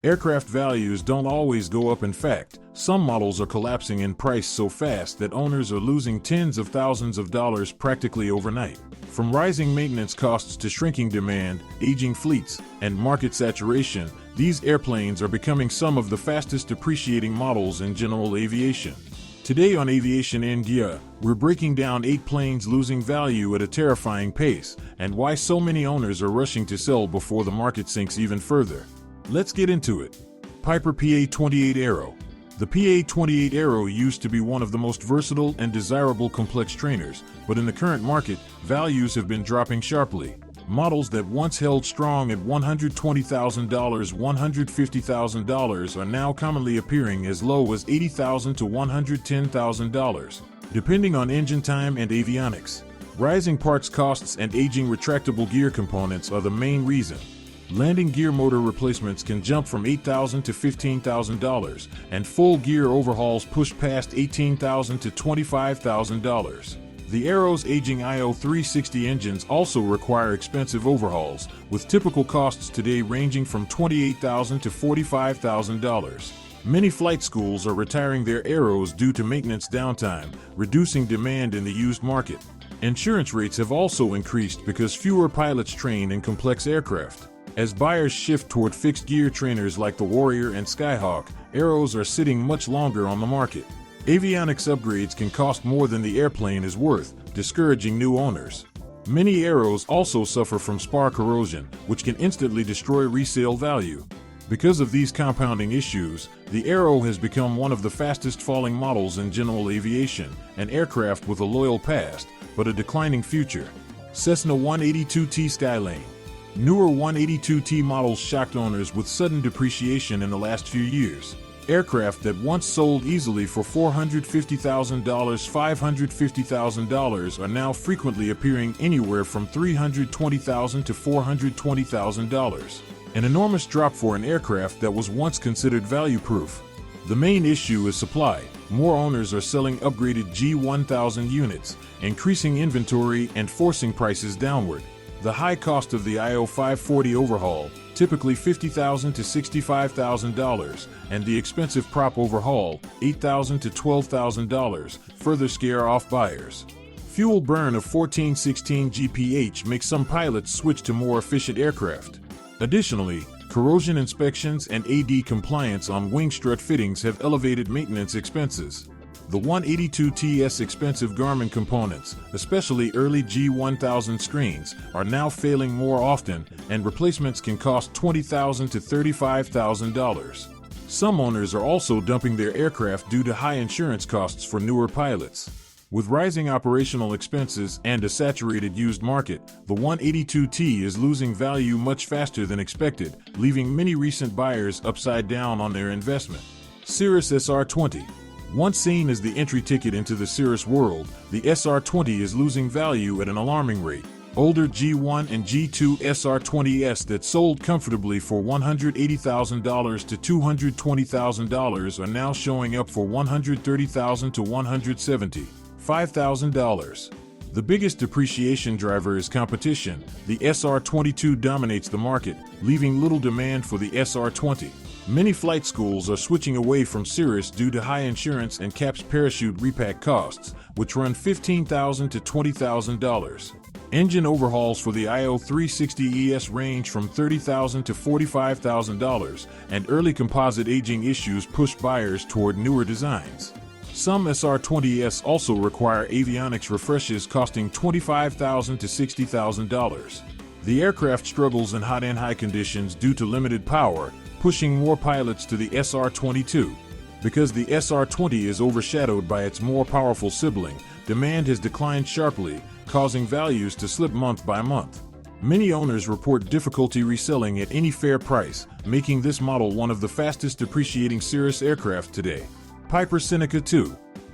Aircraft values don't always go up. In fact, some models are collapsing in price so fast that owners are losing tens of thousands of dollars practically overnight. From rising maintenance costs to shrinking demand, aging fleets, and market saturation, these airplanes are becoming some of the fastest depreciating models in general aviation. Today on Aviation in Gear, we're breaking down 8 planes losing value at a terrifying pace, and why so many owners are rushing to sell before the market sinks even further. Let's get into it. Piper PA-28 Aero. The PA-28 Aero used to be one of the most versatile and desirable complex trainers, but in the current market, values have been dropping sharply. Models that once held strong at $120,000, $150,000 are now commonly appearing as low as $80,000 to $110,000, depending on engine time and avionics. Rising parts costs and aging retractable gear components are the main reason. Landing gear motor replacements can jump from $8,000 to $15,000, and full gear overhauls push past $18,000 to $25,000. The Aero's aging IO360 engines also require expensive overhauls, with typical costs today ranging from $28,000 to $45,000. Many flight schools are retiring their Aeros due to maintenance downtime, reducing demand in the used market. Insurance rates have also increased because fewer pilots train in complex aircraft. As buyers shift toward fixed-gear trainers like the Warrior and Skyhawk, Aeros are sitting much longer on the market. Avionics upgrades can cost more than the airplane is worth, discouraging new owners. Many Aeros also suffer from spar corrosion, which can instantly destroy resale value. Because of these compounding issues, the Aero has become one of the fastest-falling models in general aviation, an aircraft with a loyal past, but a declining future. Cessna 182T Skylane. Newer 182T models shocked owners with sudden depreciation in the last few years. Aircraft that once sold easily for $450,000, $550,000 are now frequently appearing anywhere from $320,000 to $420,000. An enormous drop for an aircraft that was once considered value-proof. The main issue is supply. More owners are selling upgraded G1000 units, increasing inventory and forcing prices downward. The high cost of the IO540 overhaul, typically $50,000 to $65,000, and the expensive prop overhaul, $8,000 to $12,000, further scare off buyers. Fuel burn of 1416 GPH makes some pilots switch to more efficient aircraft. Additionally, corrosion inspections and AD compliance on wing strut fittings have elevated maintenance expenses. The 182T's expensive Grumman components, especially early G1000 screens, are now failing more often, and replacements can cost $20,000 to $35,000. Some owners are also dumping their aircraft due to high insurance costs for newer pilots. With rising operational expenses and a saturated used market, the 182T is losing value much faster than expected, leaving many recent buyers upside down on their investment. Cirrus SR20. Once seen as the entry ticket into the Cirrus world, the SR20 is losing value at an alarming rate. Older G1 and G2 SR20s that sold comfortably for $180,000 to $220,000 are now showing up for $130,000 to $175,000. The biggest depreciation driver is competition. The SR22 dominates the market, leaving little demand for the SR20. Many flight schools are switching away from Cirrus due to high insurance and caps parachute repack costs, which run $15,000 to $20,000. Engine overhauls for the IO360ES range from $30,000 to $45,000, and early composite aging issues push buyers toward newer designs. Some SR20s also require avionics refreshes costing $25,000 to $60,000. The aircraft struggles in hot and high conditions due to limited power, pushing more pilots to the SR22. Because the SR20 is overshadowed by its more powerful sibling, demand has declined sharply, causing values to slip month by month. Many owners report difficulty reselling at any fair price, making this model one of the fastest depreciating Cirrus aircraft today. Piper Seneca II.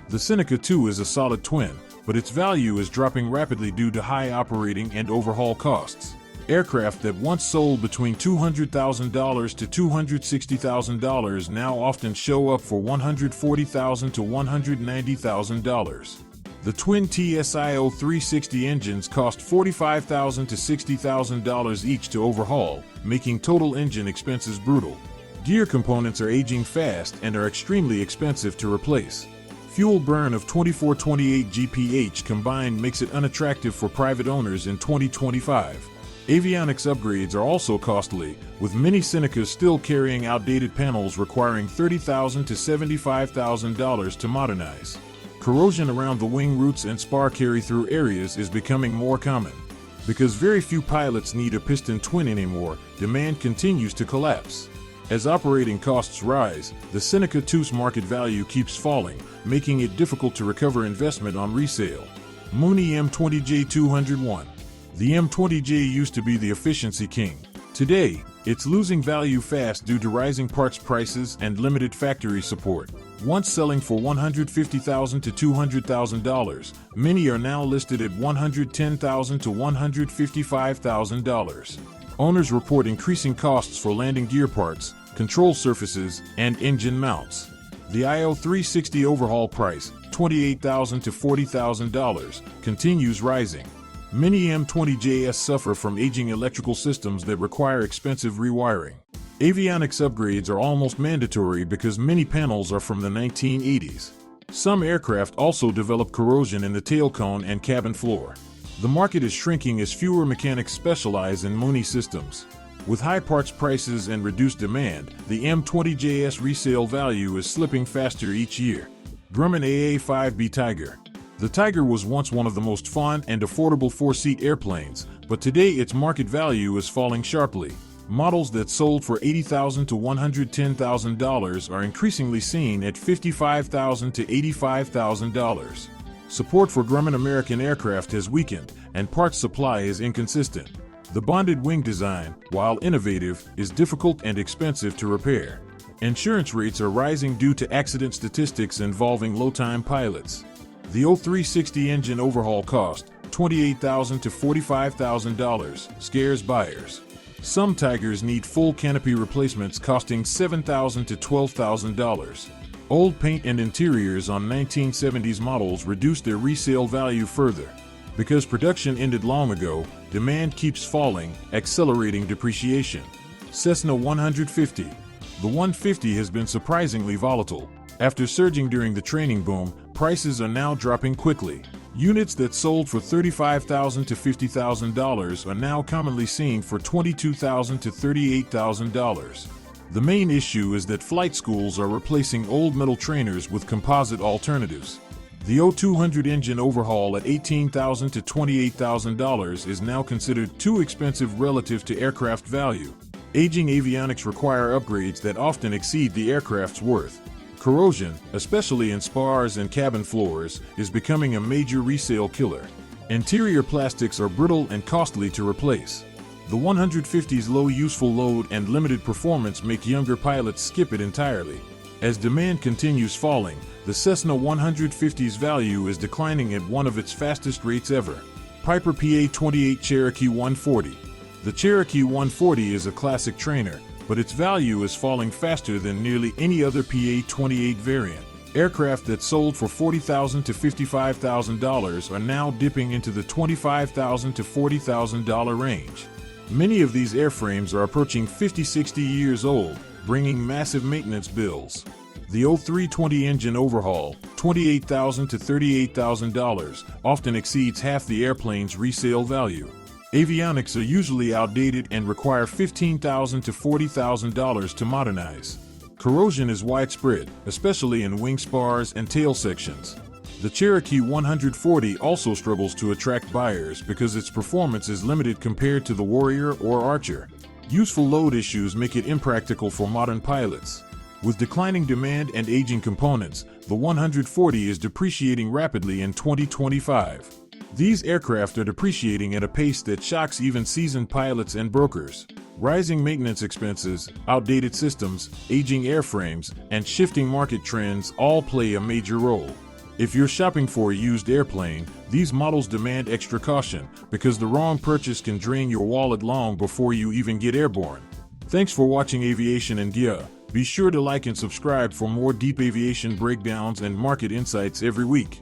The Seneca II is a solid twin, but its value is dropping rapidly due to high operating and overhaul costs. Aircraft that once sold between $200,000 to $260,000 now often show up for $140,000 to $190,000. The twin TSIO 360 engines cost $45,000 to $60,000 each to overhaul, making total engine expenses brutal. Gear components are aging fast and are extremely expensive to replace. Fuel burn of 2428 GPH combined makes it unattractive for private owners in 2025. Avionics upgrades are also costly, with many Senecas still carrying outdated panels requiring $30,000 to $75,000 to modernize. Corrosion around the wing roots and spar carry-through areas is becoming more common. Because very few pilots need a piston twin anymore, demand continues to collapse. As operating costs rise, the Seneca II's market value keeps falling, making it difficult to recover investment on resale. Mooney M20J 201. The M20J used to be the efficiency king. Today, it's losing value fast due to rising parts prices and limited factory support. Once selling for $150,000 to $200,000, many are now listed at $110,000 to $155,000. Owners report increasing costs for landing gear parts, control surfaces, and engine mounts. The IO360 overhaul price, $28,000 to $40,000, continues rising. Many M20JS suffer from aging electrical systems that require expensive rewiring. Avionics upgrades are almost mandatory because many panels are from the 1980s. Some aircraft also develop corrosion in the tail cone and cabin floor. The market is shrinking as fewer mechanics specialize in Mooney systems. With high parts prices and reduced demand, the M20JS resale value is slipping faster each year. Grumman AA-5B Tiger. The Tiger was once one of the most fun and affordable four-seat airplanes, but today its market value is falling sharply. Models that sold for $80,000 to $110,000 are increasingly seen at $55,000 to $85,000. Support for Grumman American aircraft has weakened, and parts supply is inconsistent. The bonded wing design, while innovative, is difficult and expensive to repair. Insurance rates are rising due to accident statistics involving low-time pilots. The O360 engine overhaul cost, $28,000 to $45,000, scares buyers. Some Tigers need full canopy replacements costing $7,000 to $12,000. Old paint and interiors on 1970s models reduce their resale value further. Because production ended long ago, demand keeps falling, accelerating depreciation. Cessna 150. The 150 has been surprisingly volatile. After surging during the training boom, prices are now dropping quickly. Units that sold for $35,000 to $50,000 are now commonly seen for $22,000 to $38,000. The main issue is that flight schools are replacing old metal trainers with composite alternatives. The O200 engine overhaul at $18,000 to $28,000 is now considered too expensive relative to aircraft value. Aging avionics require upgrades that often exceed the aircraft's worth. Corrosion, especially in spars and cabin floors, is becoming a major resale killer. Interior plastics are brittle and costly to replace. The 150's low useful load and limited performance make younger pilots skip it entirely. As demand continues falling, the Cessna 150's value is declining at one of its fastest rates ever. Piper PA-28 Cherokee 140. The Cherokee 140 is a classic trainer, but its value is falling faster than nearly any other PA-28 variant. Aircraft that sold for $40,000 to $55,000 are now dipping into the $25,000 to $40,000 range. Many of these airframes are approaching 50-60 years old, bringing massive maintenance bills. The O320 engine overhaul, $28,000 to $38,000, often exceeds half the airplane's resale value. Avionics are usually outdated and require $15,000 to $40,000 to modernize. Corrosion is widespread, especially in wing spars and tail sections. The Cherokee 140 also struggles to attract buyers because its performance is limited compared to the Warrior or Archer. Useful load issues make it impractical for modern pilots. With declining demand and aging components, the 140 is depreciating rapidly in 2025. These aircraft are depreciating at a pace that shocks even seasoned pilots and brokers. Rising maintenance expenses, outdated systems, aging airframes, and shifting market trends all play a major role. If you're shopping for a used airplane, these models demand extra caution because the wrong purchase can drain your wallet long before you even get airborne. Thanks for watching Aviation and Gear. Be sure to like and subscribe for more deep aviation breakdowns and market insights every week.